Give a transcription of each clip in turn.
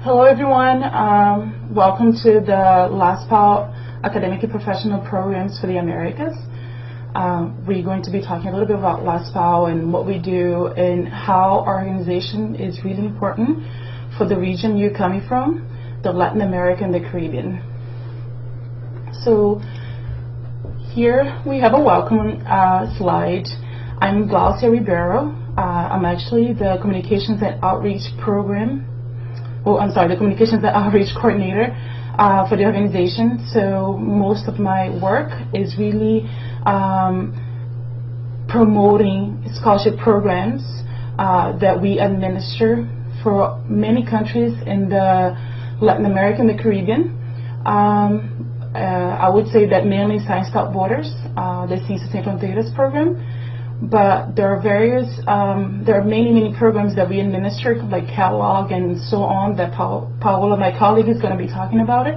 Hello everyone, welcome to the Laspau Academic and Professional Programs for the Americas. We're going to be talking a little bit about Laspau and what we do and how our organization is really important for the region you're coming from, the Latin America and the Caribbean. So here we have a welcome slide. I'm Glaucia Ribeiro. I'm actually the Communications and Outreach the Communications and Outreach Coordinator for the organization. So most of my work is really promoting scholarship programs that we administer for many countries in the Latin America and the Caribbean. I would say that mainly Science Without Borders, the Ciências Sem Fronteiras program. But there are many programs that we administer, like catalog and so on, that Paola, my colleague, is going to be talking about it.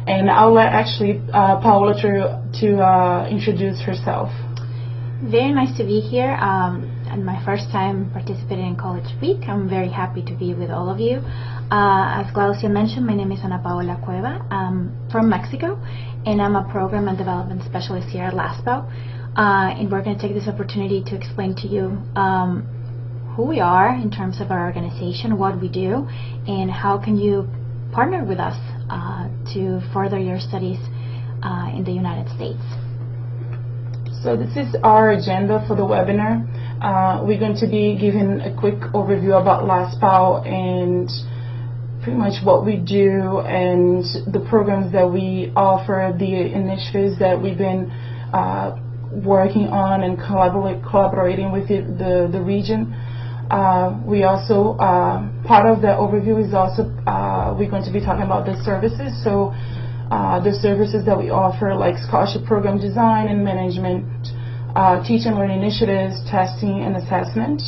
And I'll let actually Paola to introduce herself. Very nice to be here, and my first time participating in College Week. I'm very happy to be with all of you. As Glaucia mentioned, my name is Ana Paola Cueva. I'm from Mexico, and I'm a Program and Development Specialist here at Laspau. And we're going to take this opportunity to explain to you who we are in terms of our organization, what we do, and how can you partner with us to further your studies in the United States. So this is our agenda for the webinar. We're going to be giving a quick overview about Laspau and pretty much what we do and the programs that we offer, the initiatives that we've been working on and collaborating with the region. We also, part of the overview is also, we're going to be talking about the services. So the services that we offer, like scholarship program design and management, teach and learn initiatives, testing and assessment.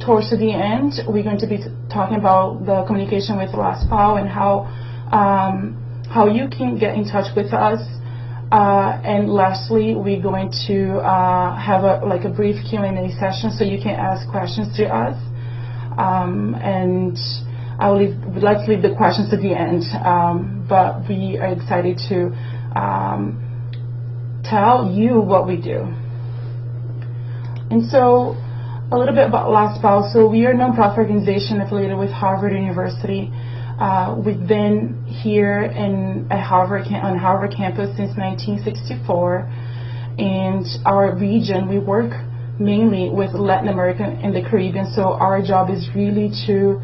Towards the end, we're going to be talking about the communication with Laspau and how you can get in touch with us. And lastly, we're going to have a brief Q&A session so you can ask questions to us. And would like to leave the questions to the end, but we are excited to tell you what we do. And so, a little bit about Laspau. So we are a nonprofit organization affiliated with Harvard University. We've been here on Harvard campus since 1964, and our region, we work mainly with Latin America and the Caribbean, so our job is really to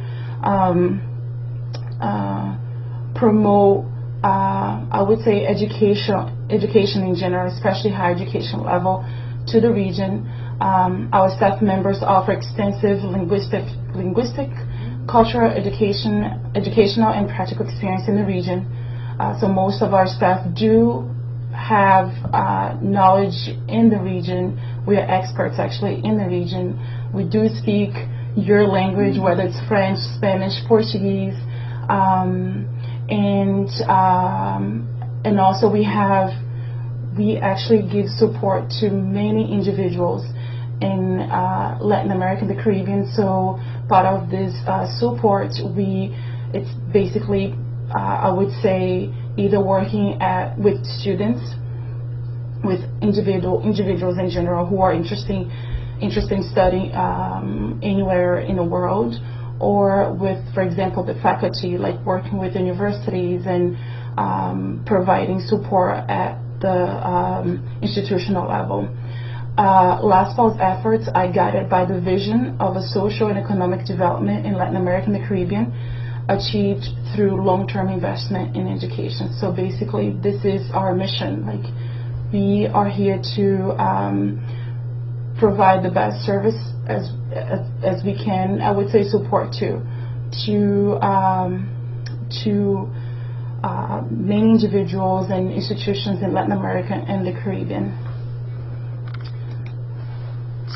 promote, I would say, education in general, especially higher education level, to the region. Our staff members offer extensive linguistic, cultural, educational and practical experience in the region. So most of our staff do have knowledge in the region. We are experts actually in the region. We do speak your language, whether it's French, Spanish, Portuguese, and also we actually give support to many individuals in Latin America and the Caribbean. So part of this support, it's basically, I would say, either working with students, with individuals in general who are interested in studying anywhere in the world, or with, for example, the faculty, like working with universities and providing support at the institutional level. Laspau's efforts are guided by the vision of a social and economic development in Latin America and the Caribbean, achieved through long-term investment in education. So basically, this is our mission. Like, we are here to provide the best service as we can. I would say support to many individuals and institutions in Latin America and the Caribbean.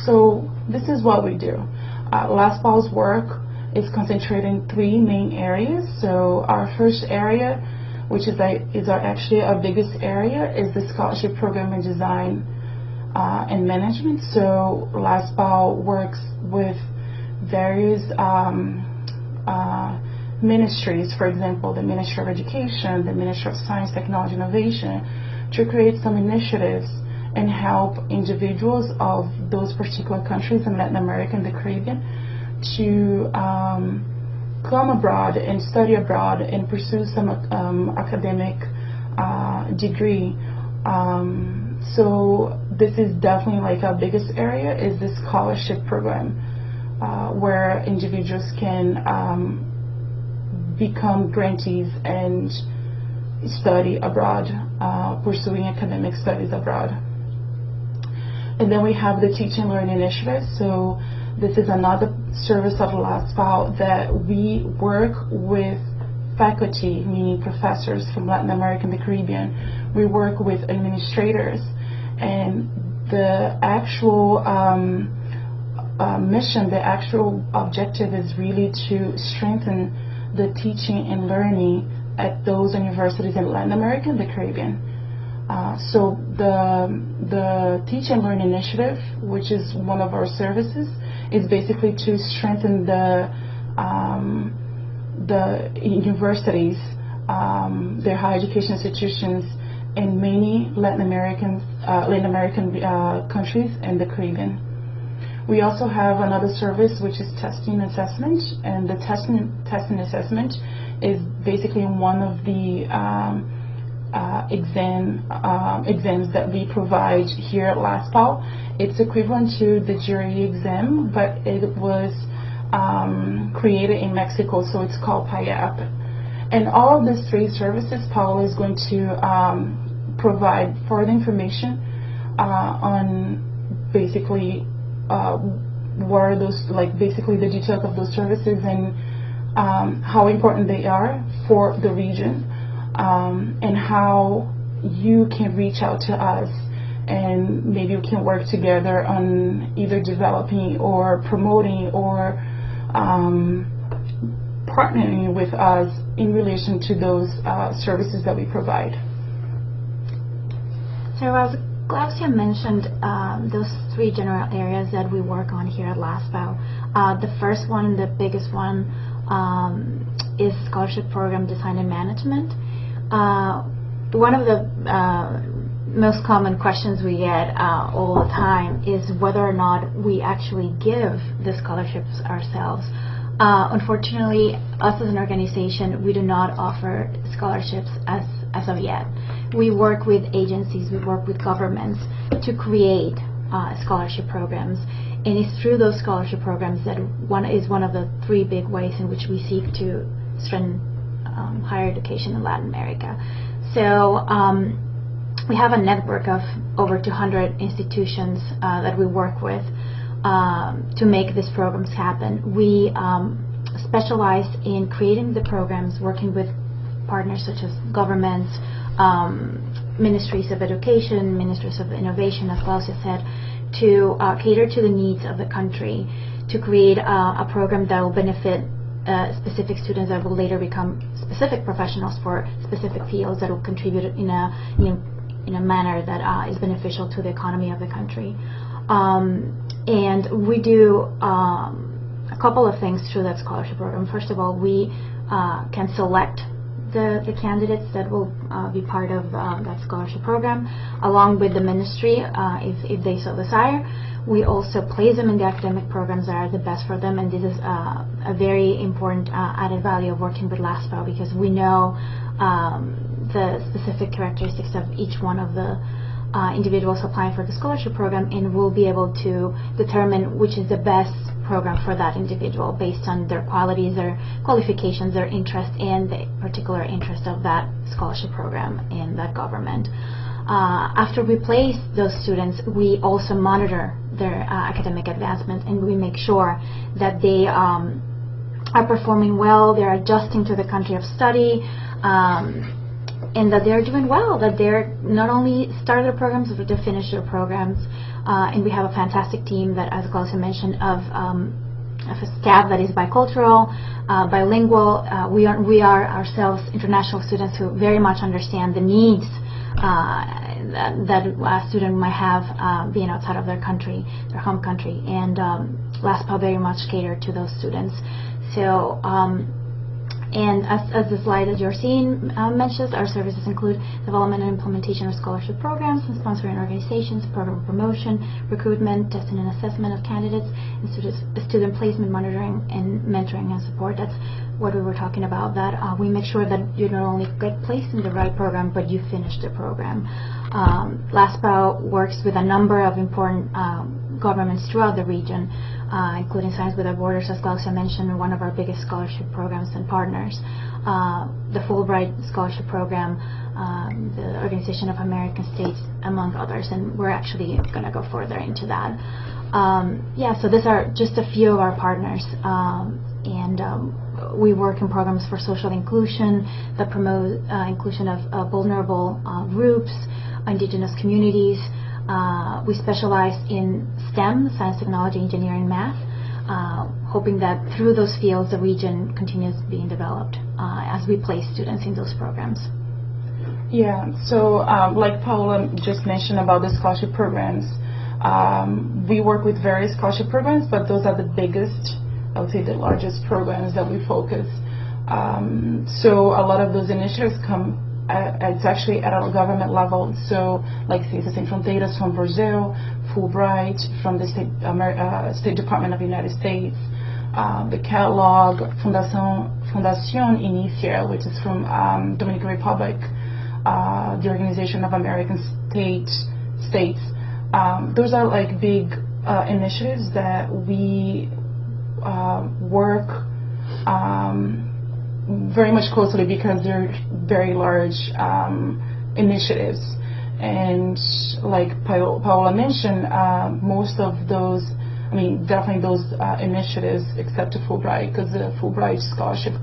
So this is what we do. Laspau's work is concentrated in three main areas. So our first area, which is actually our biggest area, is the scholarship program and design and management. So Laspau works with various ministries, for example, the Ministry of Education, the Ministry of Science, Technology, Innovation, to create some initiatives and help individuals of those particular countries in Latin America and the Caribbean to come abroad and study abroad and pursue some academic degree. So this is definitely like our biggest area is the scholarship program, where individuals can become grantees and study abroad, pursuing academic studies abroad. And then we have the Teach and Learn Initiative. So this is another service of Laspau that we work with faculty, meaning professors from Latin America and the Caribbean. We work with administrators, and the actual mission, the actual objective is really to strengthen the teaching and learning at those universities in Latin America and the Caribbean. So the Teach and Learn Initiative, which is one of our services, is basically to strengthen the universities, their higher education institutions in many Latin American countries and the Caribbean. We also have another service which is testing assessment, and the testing assessment is basically one of the exams that we provide here at Laspau. It's equivalent to the GRE exam, but it was created in Mexico, so it's called PIAP. And all of these three services, Paula is going to provide further information on basically what are those, like basically the details of those services and how important they are for the region, and how you can reach out to us and maybe we can work together on either developing or promoting or partnering with us in relation to those services that we provide. So as Glaucia mentioned, those three general areas that we work on here at Laspau. The first one, the biggest one, is scholarship program design and management. One of the most common questions we get all the time is whether or not we actually give the scholarships ourselves. Unfortunately, us as an organization, we do not offer scholarships as of yet. We work with agencies, we work with governments to create scholarship programs, and it's through those scholarship programs that one of the three big ways in which we seek to strengthen higher education in Latin America. So we have a network of over 200 institutions that we work with to make these programs happen. We specialize in creating the programs, working with partners such as governments, ministries of education, ministries of innovation, as Glaucia said, to cater to the needs of the country, to create a program that will benefit specific students that will later become specific professionals for specific fields that will contribute in a manner that is beneficial to the economy of the country. And we do a couple of things through that scholarship program. First of all, we can select the candidates that will be part of that scholarship program, along with the ministry if they so desire. We also place them in the academic programs that are the best for them, and this is a very important added value of working with Laspau, because we know the specific characteristics of each one of the individuals applying for the scholarship program, and we'll be able to determine which is the best program for that individual based on their qualities, their qualifications, their interest, and the particular interest of that scholarship program and that government. After we place those students, we also monitor their academic advancement, and we make sure that they are performing well, they're adjusting to the country of study, and that they're doing well, that they're not only started their programs, but to finish their programs. And we have a fantastic team that, as Glaucia mentioned, of a staff that is bicultural, bilingual. We are ourselves international students who very much understand the needs that a student might have being outside of their country, their home country. And Laspau very much cater to those students. So And as the slide that you're seeing mentions, our services include development and implementation of scholarship programs and sponsoring organizations, program promotion, recruitment, testing and assessment of candidates, and student placement monitoring and mentoring and support. That's what we were talking about, that we make sure that you not only get placed in the right program, but you finish the program. Laspau works with a number of important governments throughout the region, including Science Without Borders, as Glaucia mentioned, one of our biggest scholarship programs and partners, the Fulbright Scholarship Program, the Organization of American States, among others, and we're actually going to go further into that. So these are just a few of our partners, and we work in programs for social inclusion that promote inclusion of vulnerable groups, indigenous communities. We specialize in STEM, science, technology, engineering, math, hoping that through those fields the region continues being developed as we place students in those programs. Yeah, so like Paola just mentioned about the scholarship programs, we work with various scholarship programs, but those are the biggest, I would say the largest programs that we focus. So a lot of those initiatives come it's actually at a government level, so like Ciências Sem Fronteiras from Brazil, Fulbright from the State Department of the United States, the catalog Fundación Inicia, which is from Dominican Republic, the Organization of American States. Those are like big initiatives that we work very much closely because they're very large initiatives. And like Paola mentioned, most of those, I mean, definitely those initiatives, except the Fulbright, because the Fulbright scholarship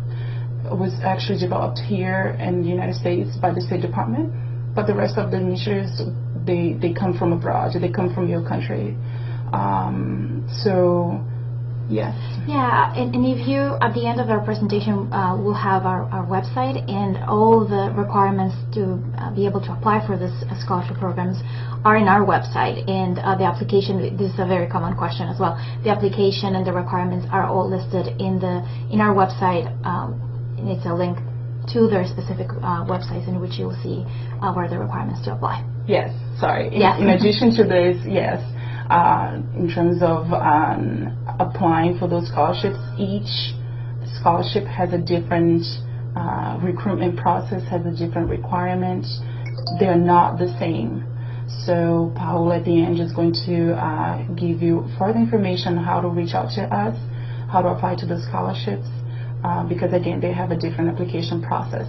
was actually developed here in the United States by the State Department, but the rest of the initiatives, they come from abroad, they come from your country. So yes. Yeah, and if you, at the end of our presentation, we'll have our website, and all the requirements to be able to apply for this scholarship programs are in our website. And the application, this is a very common question as well, the application and the requirements are all listed in our website, and it's a link to their specific websites in which you'll see where the requirements to apply. Yes, sorry. Yes. In addition to this, yes. In terms of applying for those scholarships, each scholarship has a different recruitment process, has a different requirement. They're not the same. So Paola at the end is going to give you further information on how to reach out to us, how to apply to those scholarships, because again, they have a different application process.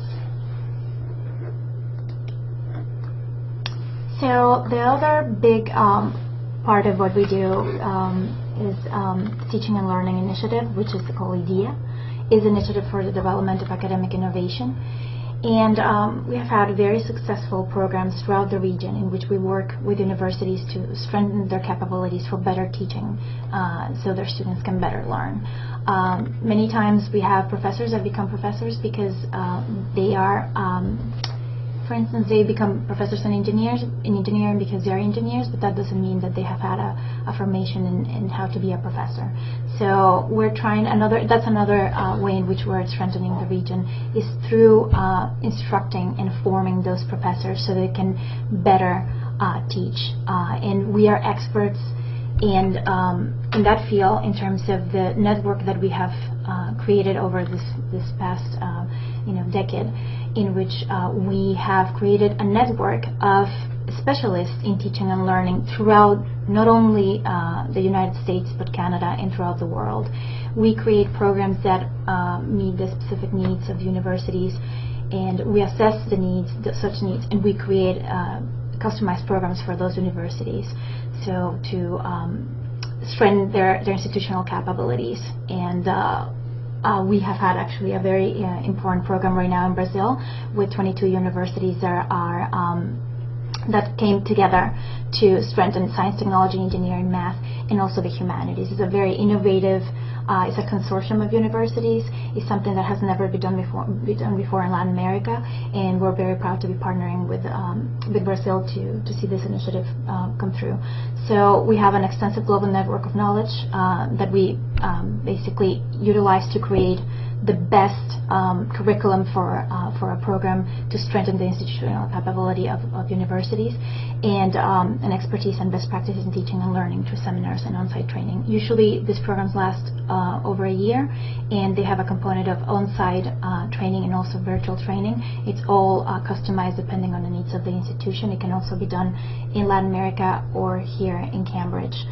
So the other big part of what we do is Teaching and Learning Initiative, which is called IDEA, is an initiative for the development of academic innovation. And we have had very successful programs throughout the region in which we work with universities to strengthen their capabilities for better teaching, so their students can better learn. Many times we have professors that become professors because they are for instance, they become professors in engineering because they're engineers, but that doesn't mean that they have had a formation in how to be a professor. So we're trying that's another way in which we're strengthening the region, is through instructing and forming those professors so they can better teach. And we are experts in that field in terms of the network that we have created over this past decade, in which we have created a network of specialists in teaching and learning throughout not only the United States but Canada and throughout the world. We create programs that meet the specific needs of universities, and we assess the needs, such needs, and we create customized programs for those universities, so to strengthen their institutional capabilities. And we have had actually a very important program right now in Brazil with 22 universities that came together to strengthen science, technology, engineering, math, and also the humanities. It's a very innovative, it's a consortium of universities. It's something that has never been done before in Latin America, and we're very proud to be partnering with Brazil to see this initiative come through. So we have an extensive global network of knowledge that we basically utilized to create the best curriculum for a program to strengthen the institutional capability of universities, and expertise and best practices in teaching and learning through seminars and on-site training. Usually these programs last over a year, and they have a component of on-site training and also virtual training. It's all customized depending on the needs of the institution. It can also be done in Latin America or here in Cambridge.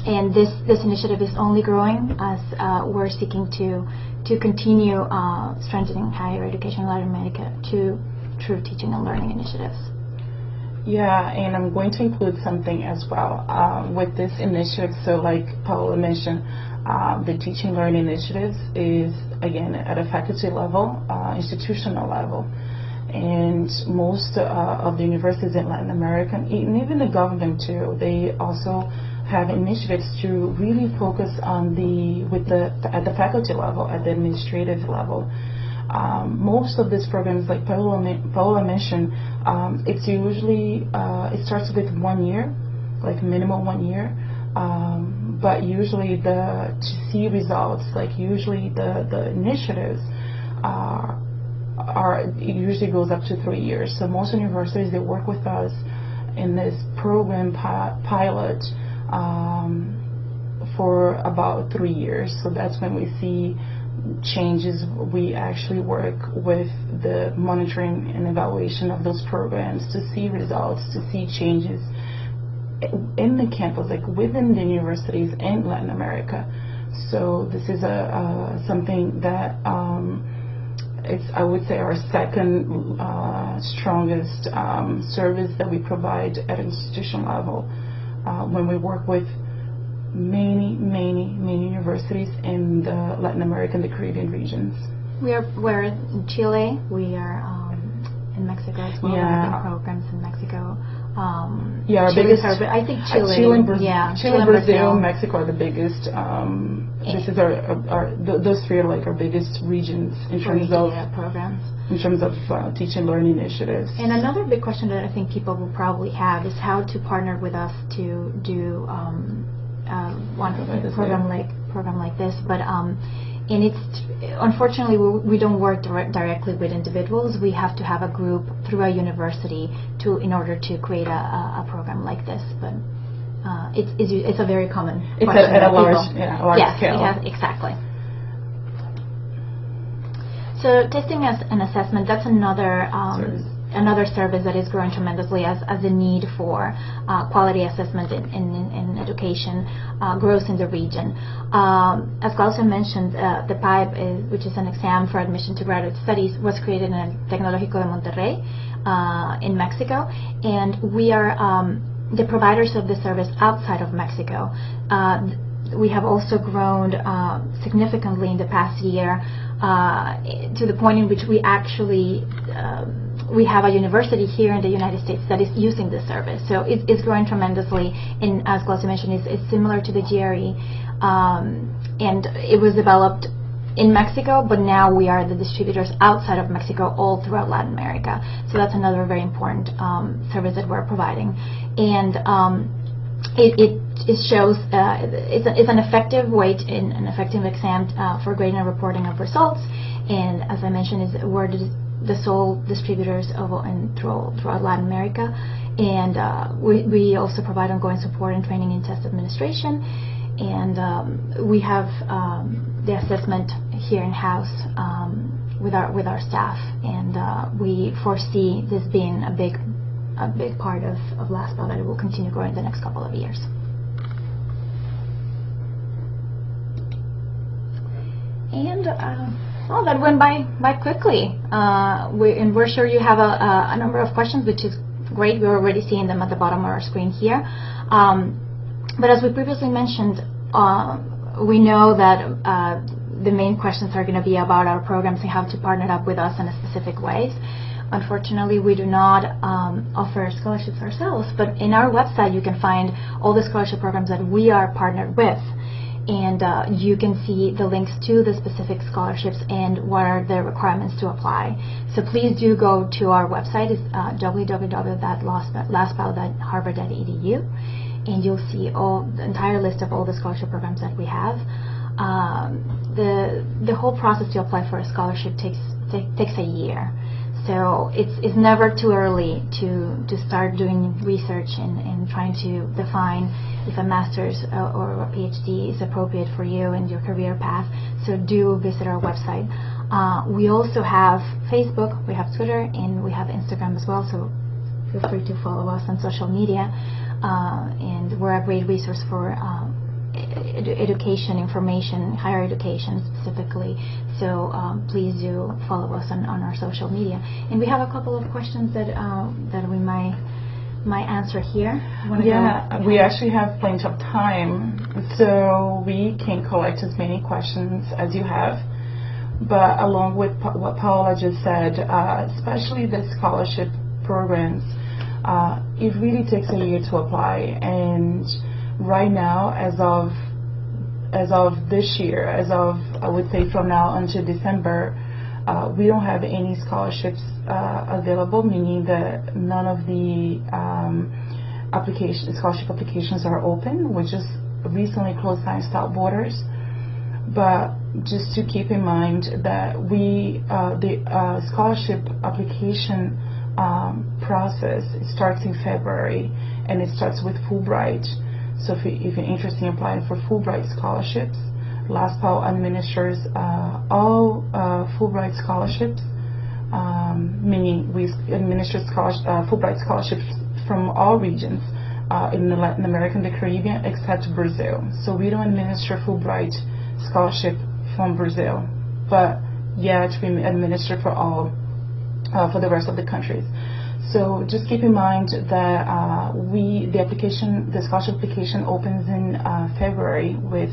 And this initiative is only growing as we're seeking to continue strengthening higher education in Latin America through teaching and learning initiatives. Yeah, and I'm going to include something as well with this initiative. So like Paola mentioned, the teaching learning initiatives is, again, at a faculty level, institutional level. And most of the universities in Latin America, and even the government too, they also have initiatives to really focus on at the faculty level, at the administrative level. Most of these programs, like Paola mentioned, it's usually it starts with 1 year, like minimum 1 year. But usually to see results, like usually the initiatives it usually goes up to 3 years. So most universities, they work with us in this program pilot for about 3 years. So that's when we see changes. We actually work with the monitoring and evaluation of those programs to see results, to see changes in the campus, like within the universities in Latin America. So this is something that it's, I would say, our second strongest service that we provide at institution level when we work with many universities in the Latin America and the Caribbean regions. We're in Chile. We are in Mexico as well. Yeah. We have programs in Mexico. Yeah, our Chile, biggest. I think Chile. Chile, Chile, Brazil, Mexico are the biggest. This is those three are like our biggest regions in terms of programs. In terms of teaching learning initiatives. And another big question that I think people will probably have is how to partner with us to do one program like this. But and it's unfortunately we don't work directly with individuals. We have to have a group through a university in order to create a program like this. But it's a very common question. At a large scale. Yes, exactly. So testing and assessment, that's another service that is growing tremendously as the need for quality assessment in education grows in the region. As Claudia mentioned, the PIBE, which is an exam for admission to graduate studies, was created in el Tecnológico de Monterrey in Mexico, and we are the providers of the service outside of Mexico. We have also grown significantly in the past year to the point in which we actually we have a university here in the United States that is using this service. So it's growing tremendously, and as Claudia mentioned, it's similar to the GRE, and it was developed in Mexico, but now we are the distributors outside of Mexico all throughout Latin America. So that's another very important service that we're providing. And it shows it's an effective way, an effective exam for grading and reporting of results. And as I mentioned, we're the sole distributors throughout Latin America. And we also provide ongoing support and training in test administration. And we have the assessment here in house with our staff. And we foresee this being a big part of Laspau, that it will continue growing the next couple of years. And that went by quickly. We're sure you have a number of questions, which is great. We're already seeing them at the bottom of our screen here. But as we previously mentioned, we know that the main questions are going to be about our programs and how to partner up with us in specific ways. Unfortunately, we do not offer scholarships ourselves, but in our website you can find all the scholarship programs that we are partnered with, and you can see the links to the specific scholarships and what are the requirements to apply. So please do go to our website. It's www.laspau.harvard.edu, and you'll see the entire list of all the scholarship programs that we have. The whole process to apply for a scholarship takes a year. So it's never too early to start doing research and trying to define if a master's or a PhD is appropriate for you and your career path. So do visit our website. We also have Facebook, we have Twitter, and we have Instagram as well. So feel free to follow us on social media. And we're a great resource for education information, higher education specifically. So please do follow us on our social media. And we have a couple of questions that we might answer here. Yeah, we actually have plenty of time, so we can collect as many questions as you have. But along with what Paola just said, especially the scholarship programs, it really takes a year to apply. And right now, as of this year, I would say from now until December, we don't have any scholarships available, meaning that none of the scholarship applications are open. We just recently closed Science Without Borders. But just to keep in mind that the scholarship application process starts in February, and it starts with Fulbright. So if you're interested in applying for Fulbright scholarships, Laspau administers all Fulbright scholarships, meaning we administer Fulbright scholarships from all regions in Latin America and the Caribbean except Brazil. So we don't administer Fulbright scholarship from Brazil, but yet we administer for all for the rest of the countries. So just keep in mind that the scholarship application opens in February with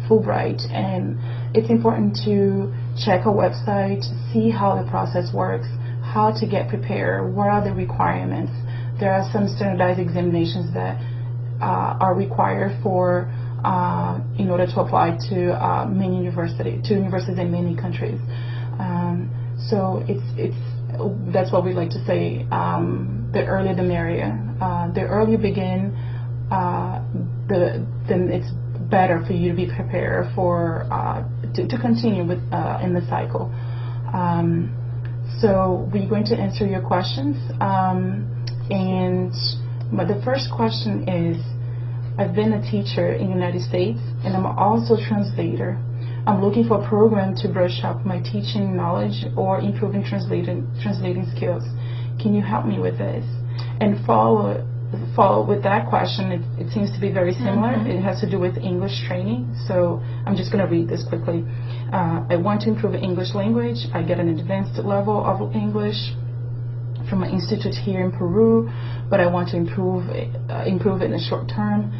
Fulbright, and it's important to check our website, see how the process works, how to get prepared, what are the requirements. There are some standardized examinations that are required for in order to apply to many universities in many countries. So that's what we like to say. The earlier the merrier. The earlier you begin, then it's better for you to be prepared for to continue with in the cycle. So we're going to answer your questions. But the first question is, I've been a teacher in the United States, and I'm also a translator. I'm looking for a program to brush up my teaching knowledge or improving translating skills. Can you help me with this? And follow with that question. It seems to be very similar. It has to do with English training. So I'm just going to read this quickly. I want to improve English language. I get an advanced level of English from an institute here in Peru, but I want to improve it in the short term.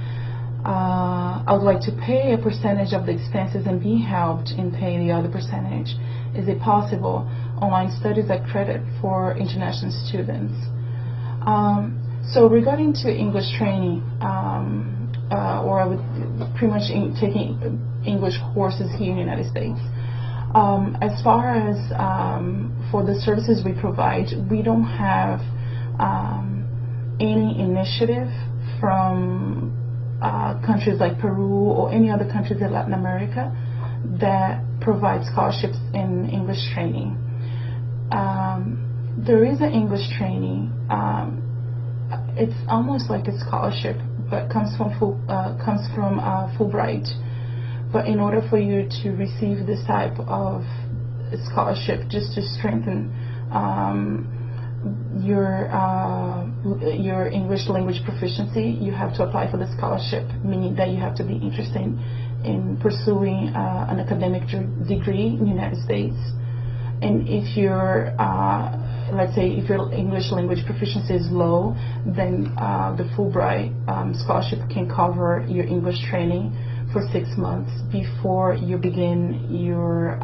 I would like to pay a percentage of the expenses and be helped in paying the other percentage. Is it possible? Online studies are credit for international students. So regarding to English training, or I would pretty much taking English courses here in the United States. As far as for the services we provide, we don't have any initiative from countries like Peru or any other countries in Latin America that provide scholarships in English training. There is an English training. It's almost like a scholarship, but comes from Fulbright. But in order for you to receive this type of scholarship, just to strengthen your English language proficiency, you have to apply for the scholarship, meaning that you have to be interested in pursuing an academic degree in the United States. And if you're, let's say, if your English language proficiency is low, then the Fulbright scholarship can cover your English training for 6 months before you begin your,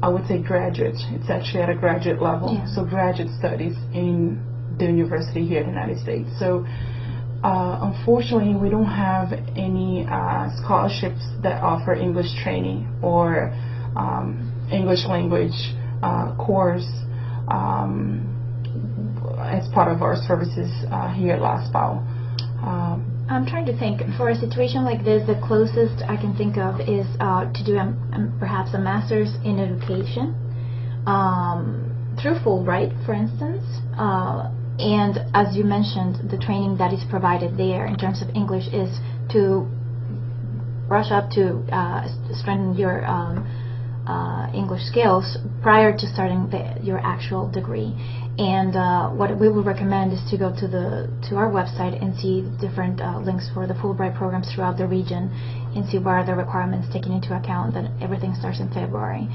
I would say, graduate. It's actually at a graduate level, so graduate studies in the university here in the United States. So unfortunately, we don't have any scholarships that offer English training or English language course as part of our services here at Laspau. I'm trying to think. For a situation like this, the closest I can think of is to do perhaps a master's in education through Fulbright, for instance. And as you mentioned, the training that is provided there in terms of English is to brush up, to strengthen your English skills prior to starting your actual degree. And what we would recommend is to go to our website and see different links for the Fulbright programs throughout the region, and see what are the requirements taking into account that everything starts in February.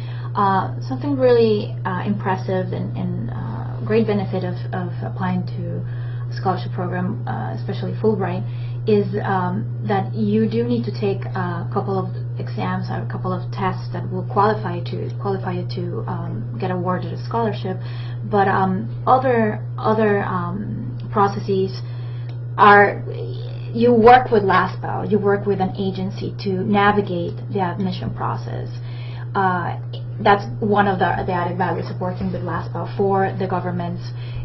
Something really impressive and great benefit of applying to a scholarship program, especially Fulbright, is that you do need to take a couple of exams or a couple of tests that will qualify you to get awarded a scholarship. But other processes are, you work with Laspau, you work with an agency to navigate the admission process. That's one of the added values of working with Laspau for the governments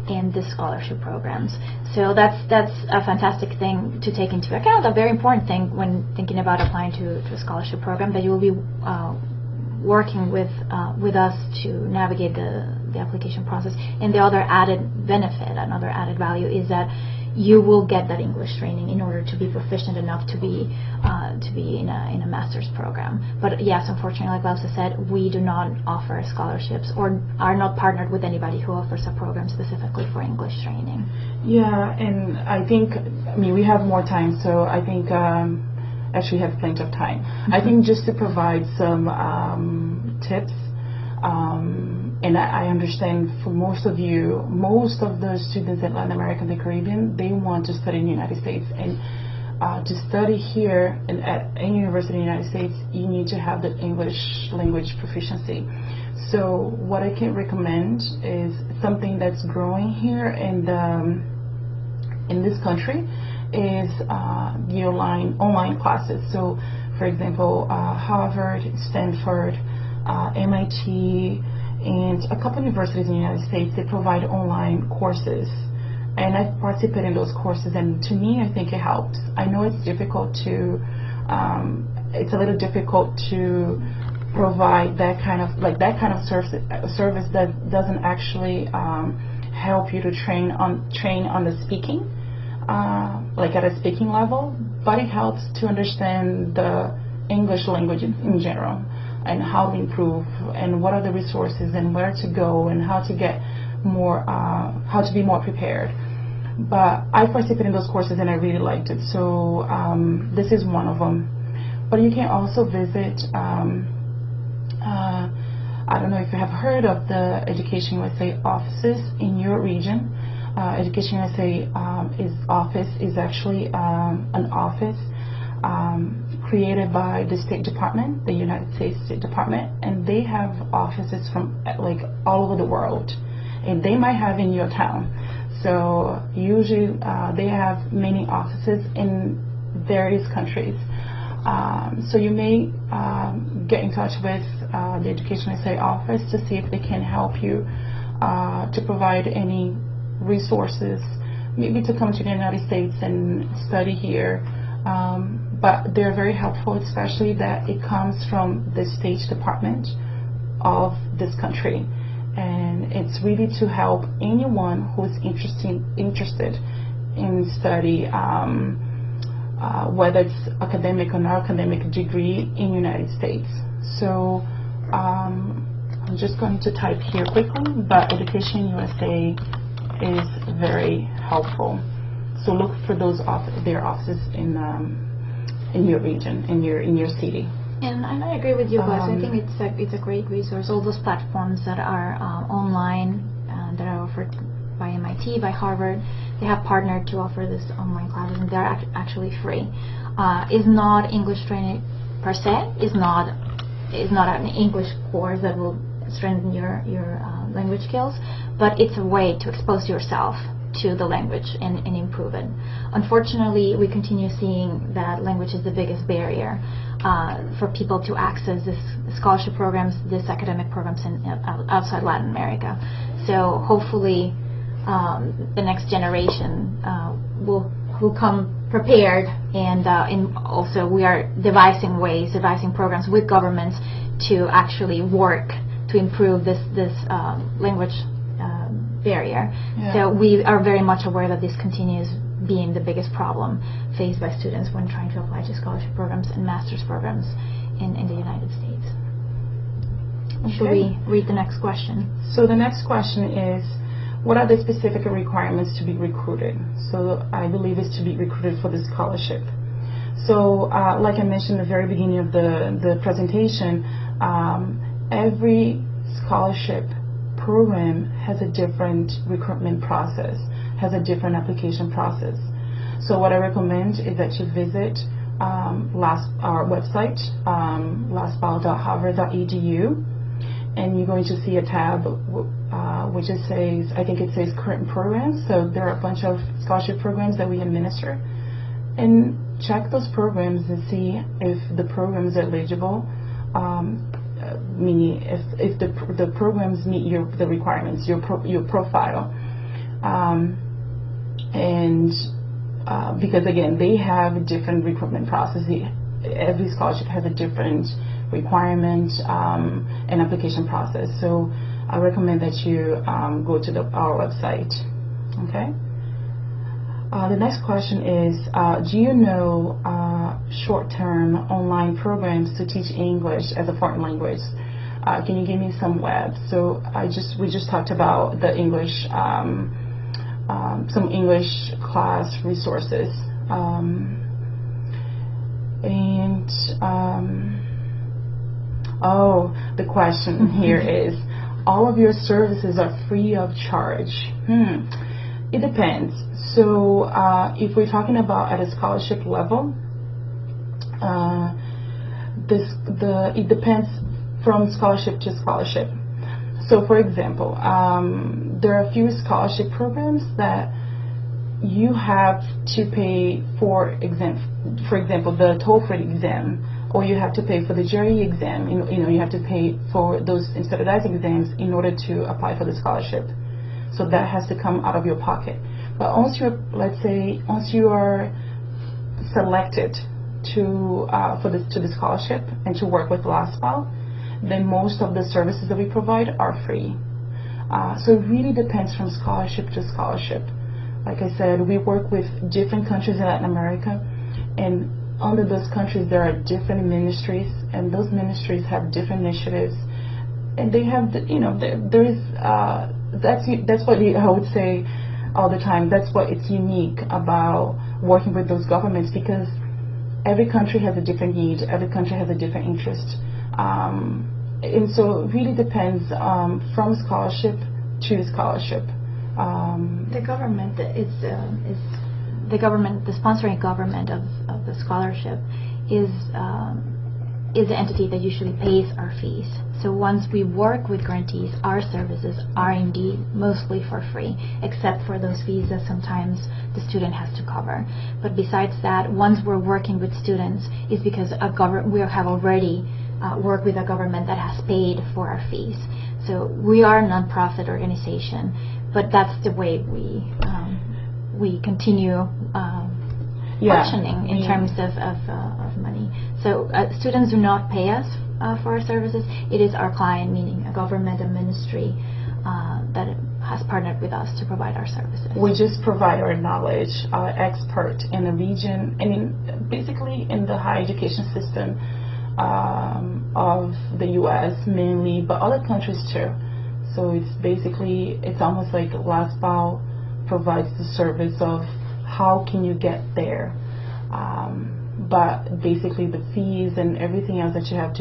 and the scholarship programs. So that's a fantastic thing to take into account, a very important thing when thinking about applying to a scholarship program, that you will be working with us to navigate the application process. And the other added benefit, another added value, is that you will get that English training in order to be proficient enough to be in a master's program. But yes, unfortunately, like Lausa said, we do not offer scholarships or are not partnered with anybody who offers a program specifically for English training. Yeah, and I think, we have more time, so I think actually have plenty of time. I think just to provide some tips, and I understand for most of you, most of the students in Latin America and the Caribbean, they want to study in the United States. And to study here at any university in the United States, you need to have the English language proficiency. So what I can recommend is something that's growing here in this country is the online classes. So, for example, Harvard, Stanford, MIT, and a couple of universities in the United States, they provide online courses. And I've participated in those courses, and to me, I think it helps. I know it's difficult to, it's a little difficult to provide that kind of service that doesn't actually help you to train on the speaking, like at a speaking level, but it helps to understand the English language in general, and how to improve, and what are the resources, and where to go, and how to get more, how to be more prepared. But I participated in those courses and I really liked it. So this is one of them. But you can also visit, I don't know if you have heard of the Education USA offices in your region. Education USA office is actually an office created by the State Department, the United States State Department, and they have offices from like all over the world, and they might have in your town. So usually they have many offices in various countries. So you may get in touch with the Education USA office to see if they can help you to provide any resources, maybe to come to the United States and study here. But they're very helpful, especially that it comes from the State Department of this country. And it's really to help anyone who's interested in study, whether it's academic or non-academic degree in the United States. So I'm just going to type here quickly, but Education USA is very helpful. So look for their offices in your region, in your city. And I agree with you, Wes. I think it's a great resource. All those platforms that are online, that are offered by MIT, by Harvard, they have partnered to offer this online classes, and they're actually free. Is not English training per se. Is not an English course that will strengthen your language skills, but it's a way to expose yourself to the language and improve it. Unfortunately, we continue seeing that language is the biggest barrier for people to access this scholarship programs, this academic programs outside Latin America. So hopefully the next generation will come prepared, and also we are devising programs with governments to actually work to improve this language barrier. Yeah. So we are very much aware that this continues being the biggest problem faced by students when trying to apply to scholarship programs and master's programs in the United States. Okay. Should we read the next question? So the next question is, what are the specific requirements to be recruited? So I believe it's to be recruited for the scholarship. So like I mentioned at the very beginning of the presentation, every scholarship program has a different recruitment process, has a different application process. So what I recommend is that you visit our website, laspau.harvard.edu, and you're going to see a tab which it says, I think it says current programs. So there are a bunch of scholarship programs that we administer, and check those programs and see if the program is eligible, meaning if the programs meet the requirements, your profile, and because again they have a different recruitment process. Every scholarship has a different requirement and application process. So I recommend that you go to our website. Okay. The next question is, do you know short-term online programs to teach English as a foreign language? Can you give me some web? So we just talked about the English, some English class resources, the question here is, all of your services are free of charge? It depends. So if we're talking about at a scholarship level, it depends from scholarship to scholarship. So for example, there are a few scholarship programs that you have to pay for example, the TOEFL exam, or you have to pay for the GRE exam. You have to pay for those standardized exams in order to apply for the scholarship. So that has to come out of your pocket. But once you are selected to the scholarship and to work with Laspau, then most of the services that we provide are free. So it really depends from scholarship to scholarship. Like I said, we work with different countries in Latin America, and under those countries there are different ministries, and those ministries have different initiatives, and they have there is that's what I would say all the time. That's what it's unique about working with those governments, because every country has a different need, every country has a different interest, and so it really depends from scholarship to scholarship. The government the sponsoring government of the scholarship is the entity that usually pays our fees. So once we work with grantees, our services are indeed mostly for free, except for those fees that sometimes the student has to cover. But besides that, once we're working with students, it's because we have already worked with a government that has paid for our fees. So we are a non-profit organization, but that's the way we continue functioning in terms of money. So students do not pay us for our services. It is our client, meaning a government, a ministry, that has partnered with us to provide our services. We just provide our knowledge, our expert in the region, and basically in the higher education system of the U.S. mainly, but other countries too. So it's almost like Laspau provides the service of how can you get there, but basically the fees and everything else that you have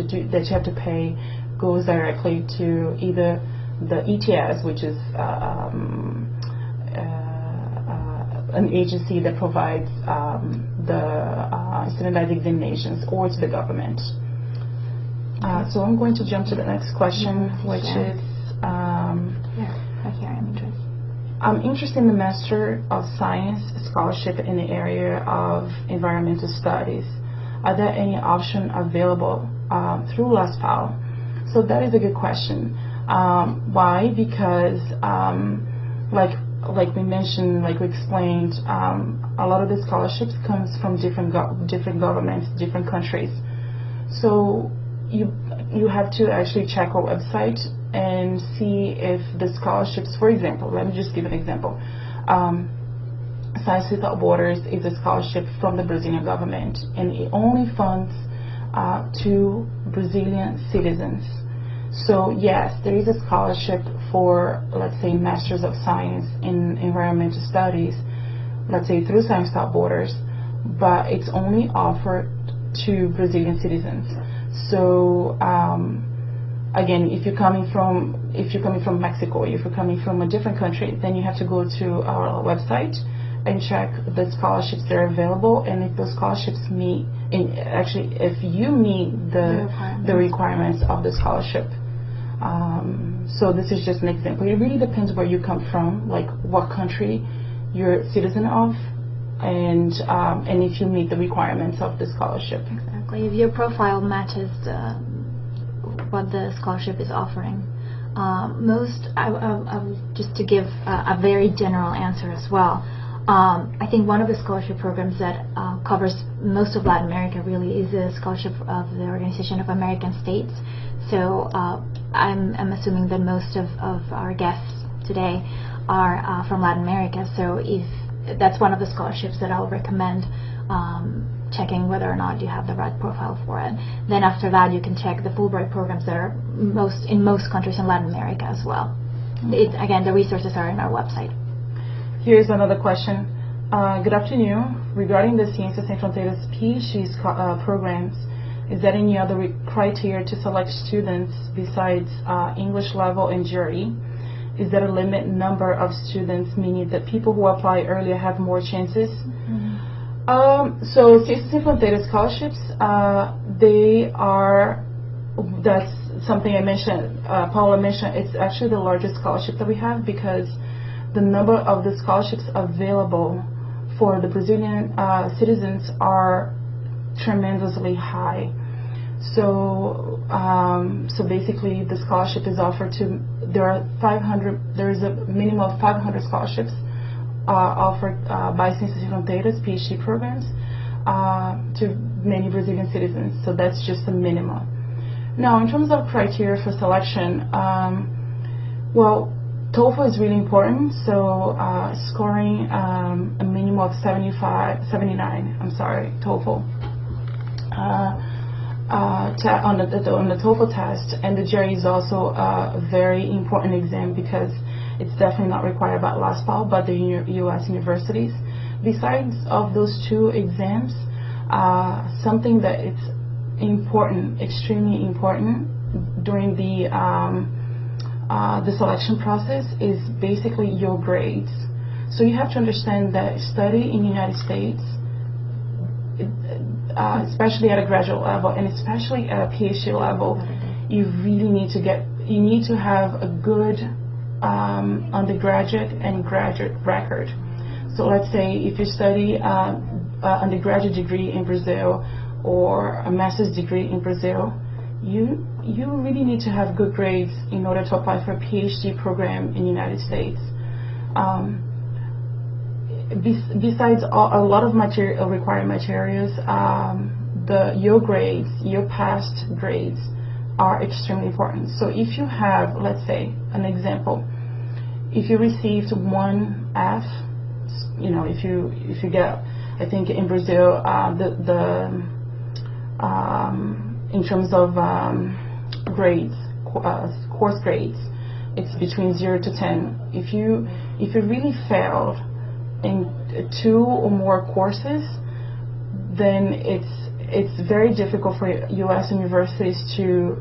to pay goes directly to either the ETS, which is an agency that provides the standardized examinations, or to the government. So I'm going to jump to the next question, which is I'm interested in the Master of Science scholarship in the area of environmental studies. Are there any options available through Laspau? So that is a good question. Why? Because like like we mentioned, like we explained, a lot of the scholarships comes from different governments, different countries. So you have to actually check our website and see if the scholarships, for example, let me just give an example. Science Without Borders is a scholarship from the Brazilian government, and it only funds to Brazilian citizens. So yes, there is a scholarship for, let's say, Masters of Science in Environmental Studies, let's say through Science Without Borders, but it's only offered to Brazilian citizens. So again, if you're coming from Mexico, if you're coming from a different country, then you have to go to our website and check the scholarships that are available, and if those scholarships meet, actually if you meet the requirements of the scholarship. So this is just an example. It really depends where you come from, like what country you're a citizen of, and if you meet the requirements of the scholarship. Exactly. If your profile matches what the scholarship is offering. Just to give a very general answer as well, I think one of the scholarship programs that covers most of Latin America really is a scholarship of the Organization of American States. So I'm assuming that most of our guests today are from Latin America. So if that's one of the scholarships that I'll recommend checking whether or not you have the right profile for it. Then after that, you can check the Fulbright programs that are in most countries in Latin America as well. Again, the resources are on our website. Here's another question. Good afternoon. Regarding the Ciências Sem Fronteiras PhD programs, is there any other criteria to select students besides English level and GRE? Is there a limit number of students, meaning that people who apply earlier have more chances? So Ciências Sem Fronteiras scholarships, that's something I mentioned, Paula mentioned, it's actually the largest scholarship that we have, because the number of the scholarships available for the Brazilian citizens are tremendously high. So basically the scholarship is offered to, there is a minimum of 500 scholarships offered by Ciências Sem Fronteiras PhD programs to many Brazilian citizens. So that's just a minimum. Now, in terms of criteria for selection, well, TOEFL is really important. So scoring a minimum of 79, TOEFL. On the TOEFL test, and the GRE is also a very important exam because it's definitely not required by Laspau, but the U.S. universities. Besides of those two exams, something that it's important, extremely important during the selection process is basically your grades. So you have to understand that study in the United States, especially at a graduate level and especially at a PhD level, you really need to have a good undergraduate and graduate record. So let's say if you study undergraduate degree in Brazil or a master's degree in Brazil, you really need to have good grades in order to apply for a PhD program in the United States. Besides a lot of required materials, your grades, your past grades are extremely important. So if you have, let's say, an example, if you received 1F, if you get, I think in Brazil, in terms of grades, course grades, it's between 0 to 10. If you really failed in 2 or more courses, then it's very difficult for U.S. universities to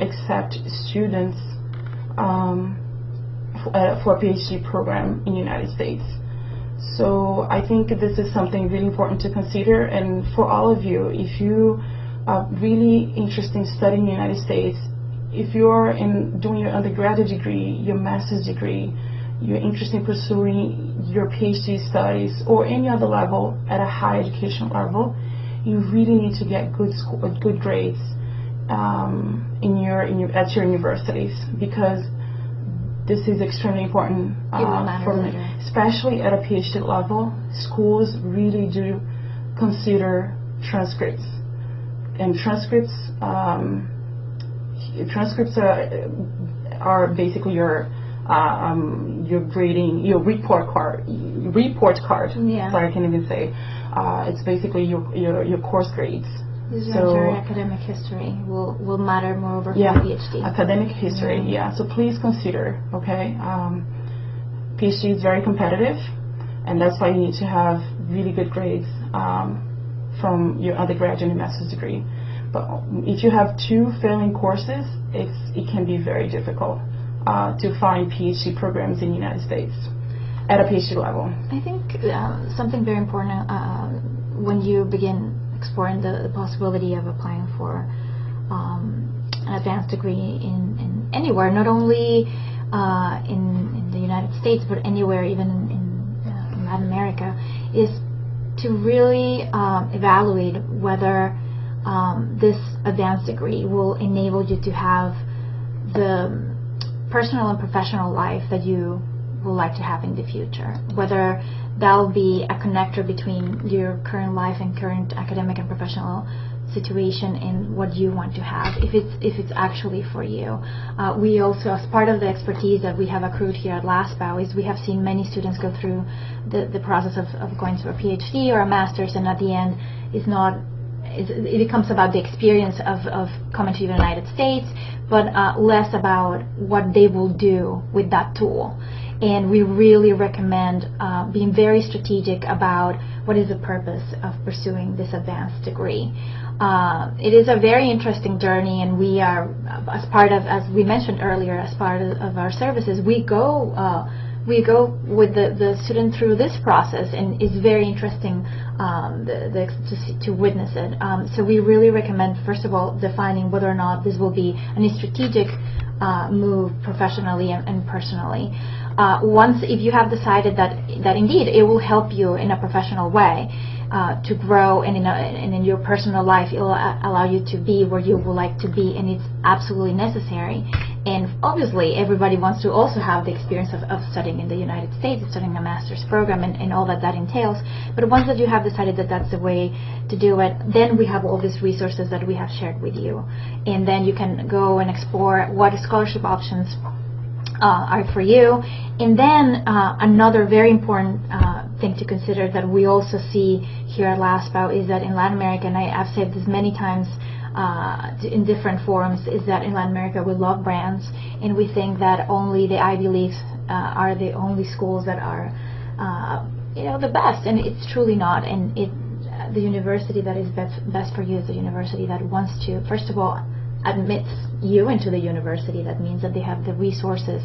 accept students for a PhD program in the United States. So I think this is something really important to consider, and for all of you, if you are really interested in studying in the United States, if you're doing your undergraduate degree, your master's degree, you're interested in pursuing your PhD studies or any other level at a high education level, you really need to get good grades at your universities, because this is extremely important It will matter later. especially at a PhD level. Schools really do consider transcripts, and transcripts are basically your grading, your report card. Yeah. Sorry, I can't even say. It's basically your course grades. Your academic history will matter moreover for yeah, PhD. academic history. Yeah. So please consider. Okay. PhD is very competitive, and that's why you need to have really good grades from your undergraduate and master's degree. But if you have 2 failing courses, it can be very difficult to find PhD programs in the United States at a PhD level. I think something very important when you begin exploring the possibility of applying for an advanced degree in anywhere, not only in the United States, but anywhere, even in Latin America, is to really evaluate whether this advanced degree will enable you to have the personal and professional life that you would like to have in the future, whether that'll be a connector between your current life and current academic and professional situation and what you want to have, if it's actually for you. We also, as part of the expertise that we have accrued here at Laspau, is we have seen many students go through the process of going to a PhD or a master's, and at the end it becomes about the experience of coming to the United States, but less about what they will do with that tool. And we really recommend being very strategic about what is the purpose of pursuing this advanced degree. It is a very interesting journey, and we are, as part of, as we mentioned earlier, as part of our services, we go with the student through this process, and it's very interesting to witness it. So we really recommend, first of all, defining whether or not this will be a strategic move professionally and personally. Once, if you have decided that indeed it will help you in a professional way to grow, and in your personal life, it will allow you to be where you would like to be, and it's absolutely necessary. And obviously, everybody wants to also have the experience of studying in the United States, studying a master's program, and all that entails. But once that you have decided that that's the way to do it, then we have all these resources that we have shared with you. And then you can go and explore what scholarship options are for you. And then another very important thing to consider that we also see here at Laspau is that in Latin America, and I've said this many times in different forums, is that in Latin America we love brands, and we think that only the Ivy Leagues are the only schools that are the best, and it's truly not. And the university that is best for you is the university that wants to, first of all, admits you into the university. That means that they have the resources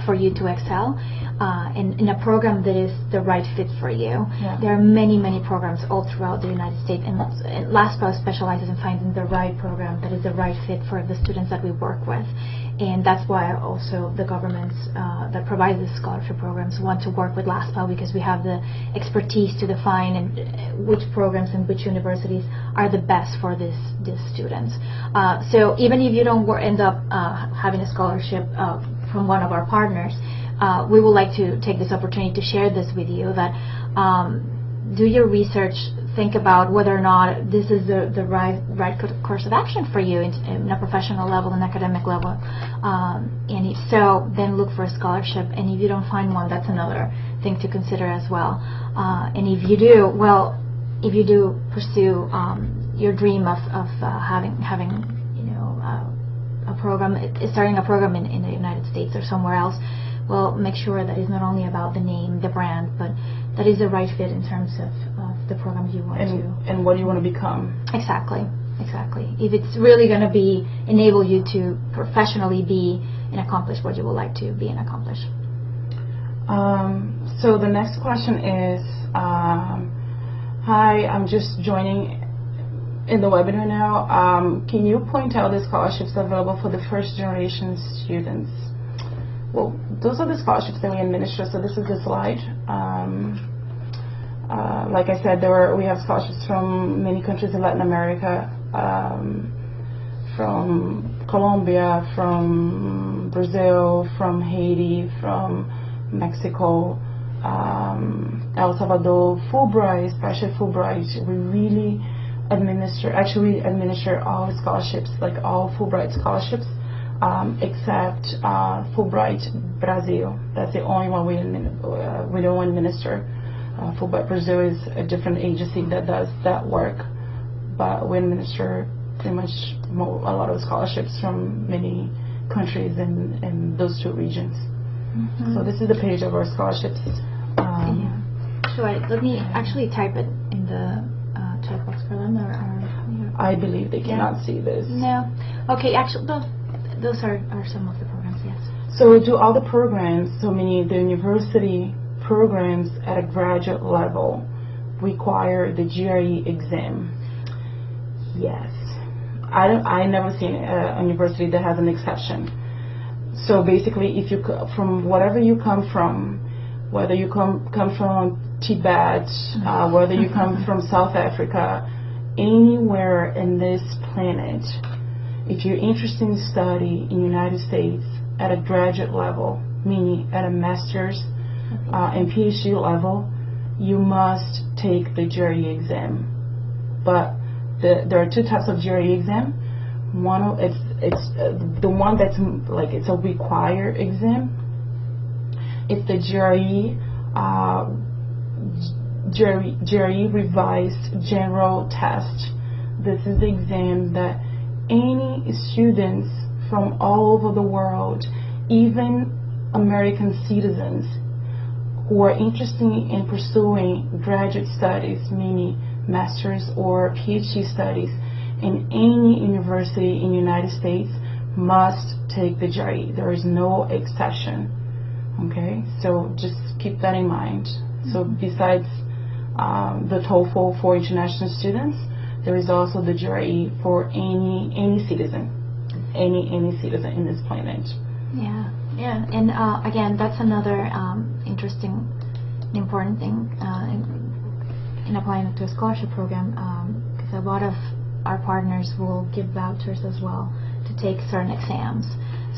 for you to excel in a program that is the right fit for you. Yeah. There are many programs all throughout the United States, and Laspau specializes in finding the right program that is the right fit for the students that we work with. And that's why also the governments that provide the scholarship programs want to work with Laspau, because we have the expertise to define and which programs and which universities are the best for these students. So even if you don't end up having a scholarship from one of our partners, we would like to take this opportunity to share this with you, that do your research, think about whether or not this is the right course of action for you in a professional level and academic level, and if so, then look for a scholarship. And if you don't find one, that's another thing to consider as well. And if you do pursue your dream of having a program, starting a program in the United States or somewhere else, well, make sure that it's not only about the name, the brand, but that is the right fit in terms of the program you want to. And what you want to become. Exactly. If it's really going to enable you to professionally be and accomplish what you would like to be and accomplish. So the next question is, hi, I'm just joining in the webinar now. Can you point out the scholarships available for the first generation students? Well, those are the scholarships that we administer, so this is the slide. Like I said, we have scholarships from many countries in Latin America, from Colombia, from Brazil, from Haiti, from Mexico, El Salvador, Fulbright, special Fulbright. We really administer all scholarships, like all Fulbright scholarships, except Fulbright Brazil. That's the only one we don't administer. Fulbright Brazil is a different agency that does that work, but we administer pretty much a lot of scholarships from many countries in those two regions. Mm-hmm. So this is the page of our scholarships. Sure. Let me actually type it in the chat box for them. I believe they cannot see this. No. Okay. Actually, those are some of the programs. Yes. So we do all the programs. So meaning the university programs at a graduate level require the GRE exam. Yes. I never seen a university that has an exception. So basically, if you from whatever you come from, whether you come from Tibet, whether you come from South Africa, anywhere in this planet, if you're interested in study in the United States at a graduate level, meaning at a master's and PhD level, you must take the GRE exam. But there are two types of GRE exam. One, it's the one that's like it's a required exam. It's the GRE revised general test. This is the exam that any students from all over the world, even American citizens who are interested in pursuing graduate studies, meaning master's or PhD studies in any university in the United States, must take the GRE. There is no exception. Okay, so just keep that in mind. So besides the TOEFL for international students, there is also the GRE for any citizen, any citizen in this planet. Yeah, and again, that's another interesting, important thing in applying to a scholarship program, because a lot of our partners will give vouchers as well to take certain exams.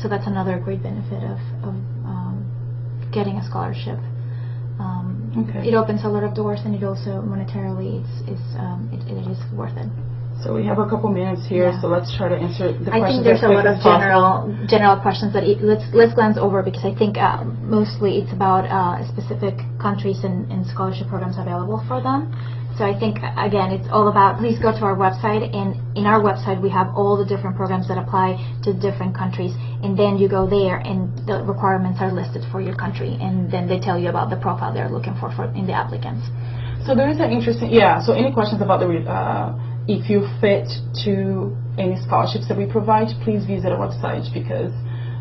So that's another great benefit of getting a scholarship. It opens a lot of doors, and it also monetarily it is worth it. So we have a couple minutes here, so let's try to answer the questions. I think there's a lot of general questions that let's glance over, because I think mostly it's about specific countries and scholarship programs available for them. So I think, again, it's all about, please go to our website, and in our website we have all the different programs that apply to different countries, and then you go there and the requirements are listed for your country, and then they tell you about the profile they're looking for in the applicants. So there is an interesting, so any questions about the if you fit to any scholarships that we provide, please visit our website, because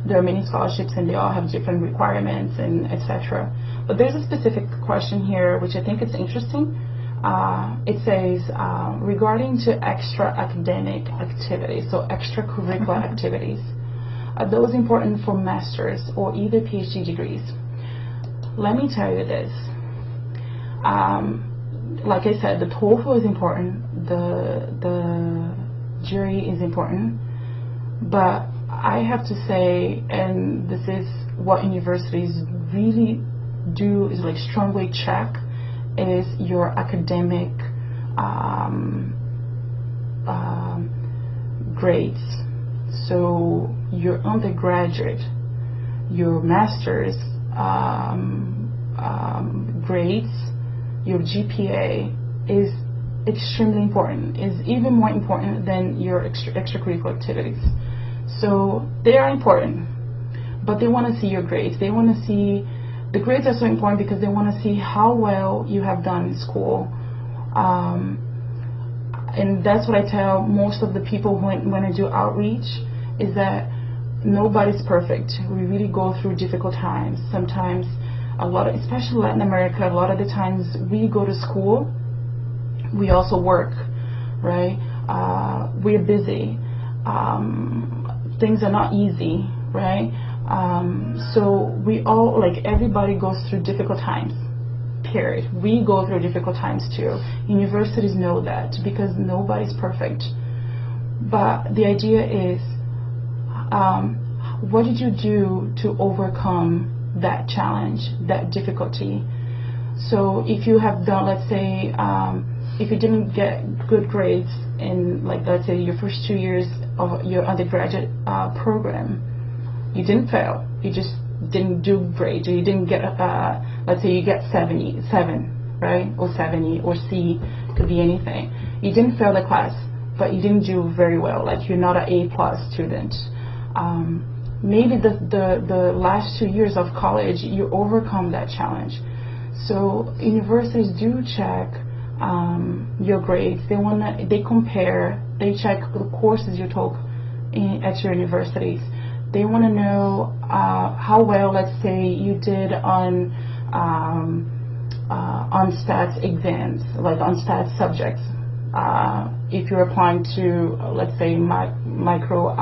there are many scholarships and they all have different requirements and etc. But there's a specific question here which I think is interesting. It says, regarding to extra academic activities, so extracurricular activities, are those important for master's or either PhD degrees? Let me tell you this. Like I said, the TOEFL is important, the GRE is important, but I have to say, and this is what universities really do, is like strongly check, is your academic grades. So your undergraduate, your master's grades, your GPA is extremely important, is even more important than your extracurricular activities. So they are important, but they want to see your grades. They want to see, the grades are so important because they want to see how well you have done in school. And that's what I tell most of the people when I do outreach, is that nobody's perfect. We really go through difficult times. Sometimes, especially Latin America, a lot of the times we go to school, we also work, right? We're busy. Things are not easy, right? So we all, everybody goes through difficult times, period. We go through difficult times too. Universities know that, because nobody's perfect. But the idea is, what did you do to overcome that challenge, that difficulty? So if you have done, let's say, if you didn't get good grades in, like, let's say, your first 2 years of your undergraduate program, you didn't fail. You just didn't do great. Or you didn't get, let's say you get 77, right? Or 70, or C, could be anything. You didn't fail the class, but you didn't do very well. Like, you're not an A+ student. Maybe the last 2 years of college, you overcome that challenge. So universities do check your grades. They compare, they check the courses you took at your universities. They want to know how well, let's say, you did on stats exams, like on stats subjects. If you're applying to, let's say, micro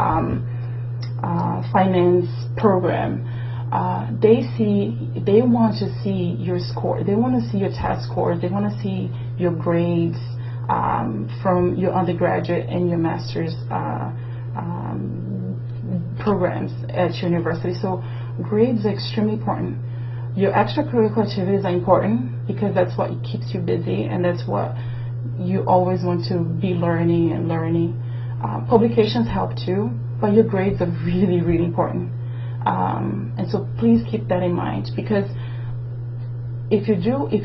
finance program, they want to see your score. They want to see your test scores. They want to see your grades from your undergraduate and your master's programs at your university. So grades are extremely important. Your extracurricular activities are important because that's what keeps you busy, and that's what you always want to be learning and learning. Publications help too, but your grades are really, really important. And so please keep that in mind, because if you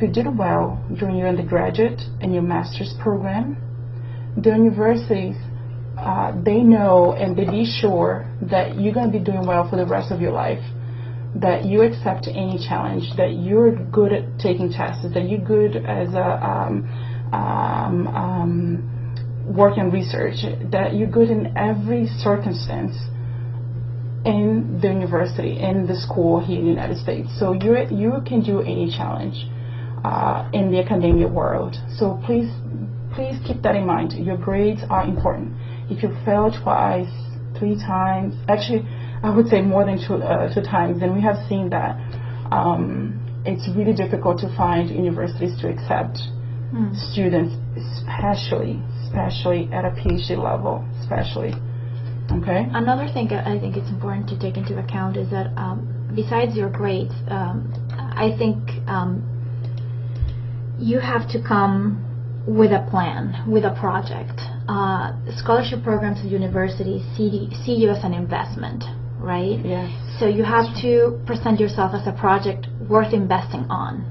did well during your undergraduate and your master's program, the universities, they know and they be sure that you're going to be doing well for the rest of your life, that you accept any challenge, that you're good at taking tests, that you're good as work and research, that you're good in every circumstance in the university, in the school here in the United States. So you can do any challenge in the academia world. So please keep that in mind. Your grades are important. If you fail twice, 3 times, actually I would say more than two times, then we have seen that it's really difficult to find universities to accept students, especially at a PhD level, especially. Okay. Another thing I think it's important to take into account is that besides your grades, I think you have to come with a plan, with a project. Scholarship programs at universities see you as an investment, right? Yes. So you have to present yourself as a project worth investing on.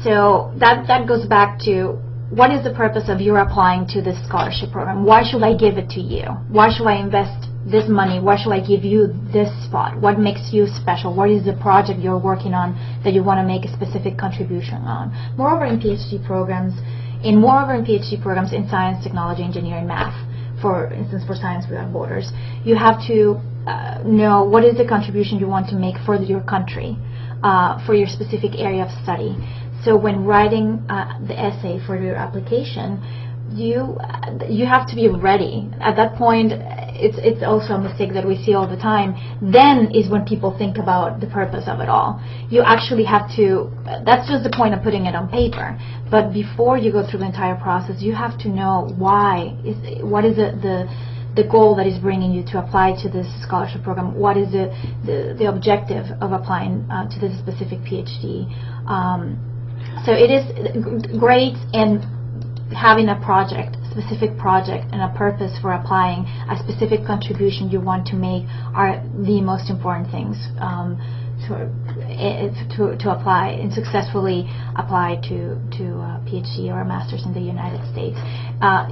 So that goes back to, what is the purpose of you applying to this scholarship program? Why should I give it to you? Why should I invest this money? Why should I give you this spot? What makes you special? What is the project you're working on that you want to make a specific contribution on? Moreover, in PhD programs, in science, technology, engineering, math, for instance, for Science Without Borders, you have to know what is the contribution you want to make for your country, for your specific area of study. So when writing the essay for your application, you have to be ready. At that point, it's also a mistake that we see all the time. Then is when people think about the purpose of it all. You actually have to, that's just the point of putting it on paper. But before you go through the entire process, you have to know what is the goal that is bringing you to apply to this scholarship program. What is the objective of applying to this specific PhD? So it is great, and having a project, specific project, and a purpose for applying, a specific contribution you want to make are the most important things to apply and successfully apply to a PhD or a master's in the United States.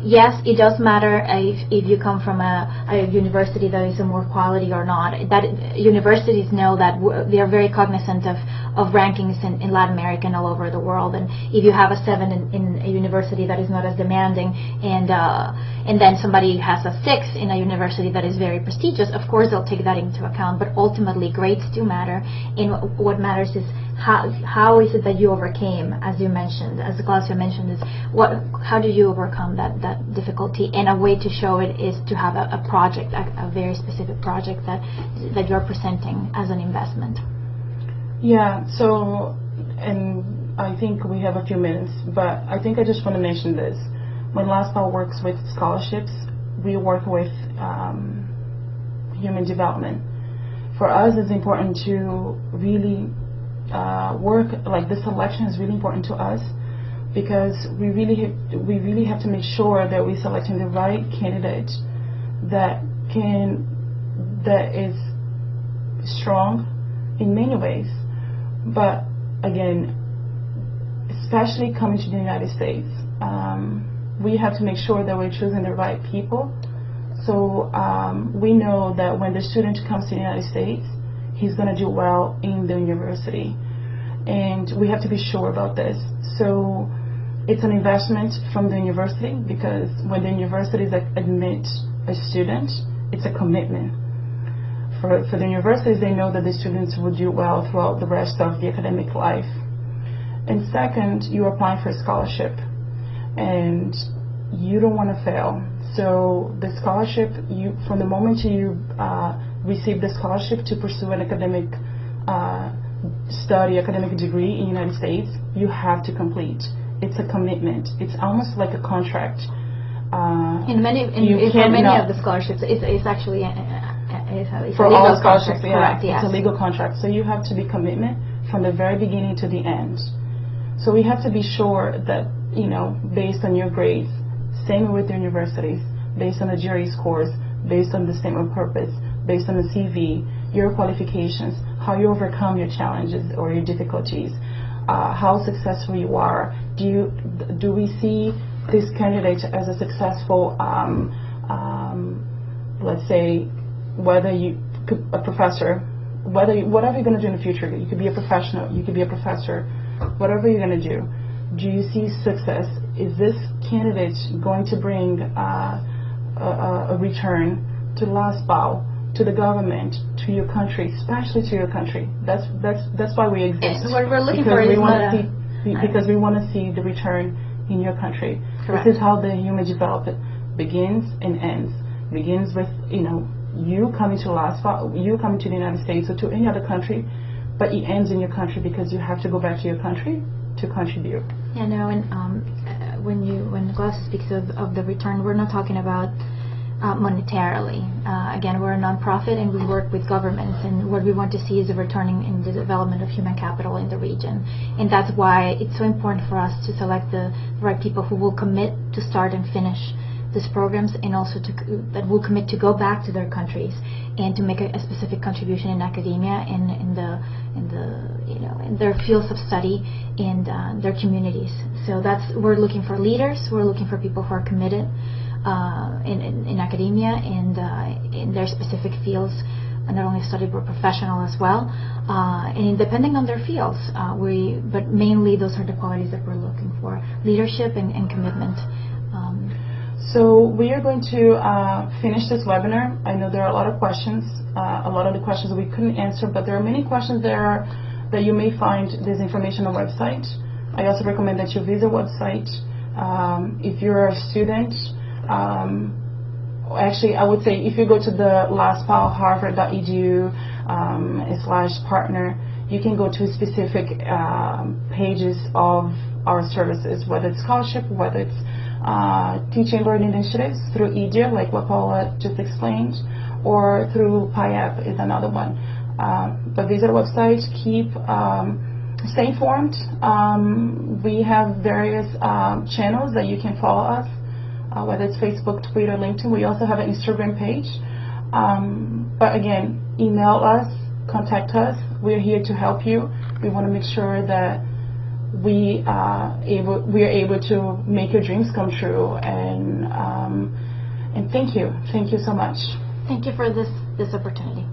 Yes, it does matter if you come from a university that is a more quality or not. That universities know that they are very cognizant of rankings in Latin America and all over the world. And if you have a 7 in a university that is not as demanding, and then somebody has a 6 in a university that is very prestigious, of course they'll take that into account. But ultimately, grades do matter. And what matters is how is it that you overcame, as you mentioned, as Glaucia mentioned, is how do you overcome that difficulty? And a way to show it is to have a project, a very specific project that you're presenting as an investment. Yeah, so, and I think we have a few minutes, but I think I just want to mention this. When Laspau works with scholarships, we work with human development. For us, it's important to really work, like the selection is really important to us, because we really have to make sure that we're selecting the right candidate that is strong in many ways, but again, especially coming to the United States, we have to make sure that we're choosing the right people. So we know that when the student comes to the United States, he's going to do well in the university, and we have to be sure about this. So it's an investment from the university, because when the universities admit a student, it's a commitment. For the universities, they know that the students will do well throughout the rest of the academic life. And second, you're applying for a scholarship, and you don't want to fail. So the scholarship, from the moment you receive the scholarship to pursue an academic academic degree in the United States, you have to complete. It's a commitment. It's almost like a contract. For many of the scholarships, it's actually for all scholarships, correct, yes. It's a legal contract. So you have to be commitment from the very beginning to the end. So we have to be sure that, based on your grades, same with the universities, based on the GRE scores, based on the statement of purpose, based on the CV, your qualifications, how you overcome your challenges or your difficulties, how successful you are. Do we see this candidate as a successful, let's say, whether a professor, whatever you're going to do in the future, you could be a professional, you could be a professor, whatever you're going to do. Do you see success? Is this candidate going to bring a return to Laspau, to the government, to your country, especially to your country? That's why we exist. What we're looking because for we is want to see, because we want to see the return in your country. Correct. This is how the human development begins and ends. Begins with you coming to Laspau, you coming to the United States or to any other country, but it ends in your country because you have to go back to your country to contribute. Yeah, no, and when Glaucia speaks of the return, we're not talking about monetarily. Again, we're a nonprofit and we work with governments, and what we want to see is a returning in the development of human capital in the region. And that's why it's so important for us to select the right people who will commit to start and finish these programs, and also that will commit to go back to their countries and to make a specific contribution in academia and in their fields of study and their communities. So we're looking for leaders. We're looking for people who are committed in academia and in their specific fields, and not only study but professional as well, and depending on their fields. But mainly those are the qualities that we're looking for: leadership and commitment. So we are going to finish this webinar. I know there are a lot of questions, a lot of the questions we couldn't answer, but there are many questions there that you may find this information on the website. I also recommend that you visit the website. If you're a student, actually I would say if you go to the laspauharvard.edu/partner, you can go to specific pages of our services, whether it's scholarship, whether it's teaching and learning initiatives through EDIA, like what Paula just explained, or through PIAP is another one. But visit our website, stay informed. We have various channels that you can follow us, whether it's Facebook, Twitter, LinkedIn. We also have an Instagram page. But again, email us, contact us. We're here to help you. We want to make sure that we are able to make your dreams come true. And thank you so much. Thank you for this opportunity.